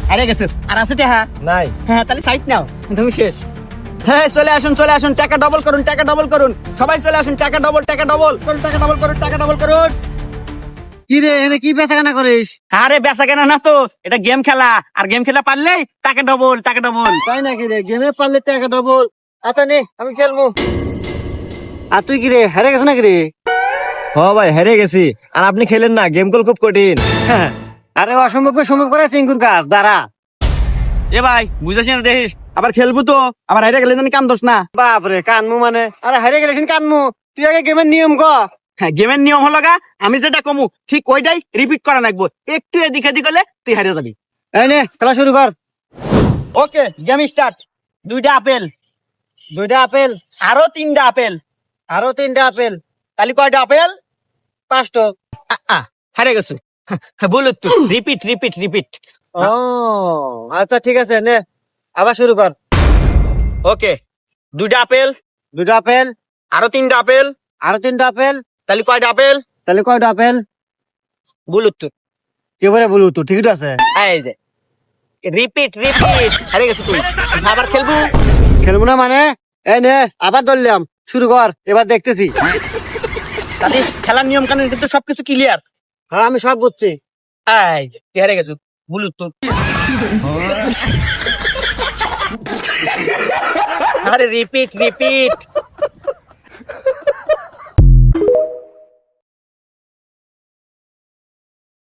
হারিয়ে গেছো আর আছে টাকা নাই। হ্যাঁ তাহলে সাইড নাও তুমি শেষ হ্যাঁ চলে আসুন টাকা ডবল করুন সবাই চলে আসুন টাকা ডবল করুন টাকা ডবল করুন কি রে এনে কি বেচা কেনা করিস? আরে বেচা কেনা না তো এটা গেম খেলা আর গেম খেলা পারলেই টাকা ডবল তাই নাকি রে? গেমে পারলে টাকা ডবল। আচ্ছা নে আমি খেলবো। আর তুই কি রে হেরে গেছ নাকি রে? ভাই হেরে গেছি। আর আপনি খেলেন না, গেম কল খুব কঠিন। আরে অসম্ভব সম্ভব করে চিঙ্কুর কাজ দাঁড়া। এ ভাই বুঝাছি না দেখিস আবার খেলবো তো আবার হাইরে গেলে জানি কান দোষ না বাপরে কানমু মানে? আরে হেরে গেলেছিস কানমু? তুই আগে গেমের নিয়ম ক। হ্যাঁ গেমের নিয়ম হলো গা আমি যেটা কমু ঠিক ওইটাই রিপিট করা লাগবো একটু এদিক এদিক হলে তুই হারিয়ে যাবি এই নে খেলা শুরু কর। ওকে গেম স্টার্ট দুইটা আপেল দুইটা আপেল, আরো তিনটা আপেল আরো তিনটা আপেল, তাহলে কয়টা আপেল পাঁচটা। হারে গেছো বলো তো রিপিট ও আচ্ছা ঠিক আছে নে আবার শুরু কর। ওকে দুইটা আপেল দুইটা আপেল, আরো তিনটা আপেল আরো তিনটা আপেল, তাহলে কয়টা আপেল তাহলে কয়টা আপেল? বলো তো কে বলে বলু তো ঠিক আছে। এই যে রিপিট হারে গেছো তুই আবার খেলবো খেলবো না মানে? এই নে আবার ধরলাম, শুরু কর এবার দেখতেছি। তাহলে খেলার নিয়ম কানুন কিন্তু সবকিছু ক্লিয়ার হ্যাঁ আমি সব বুঝছি। এই তুই হারে গেছো বলো তো আরে রিপিট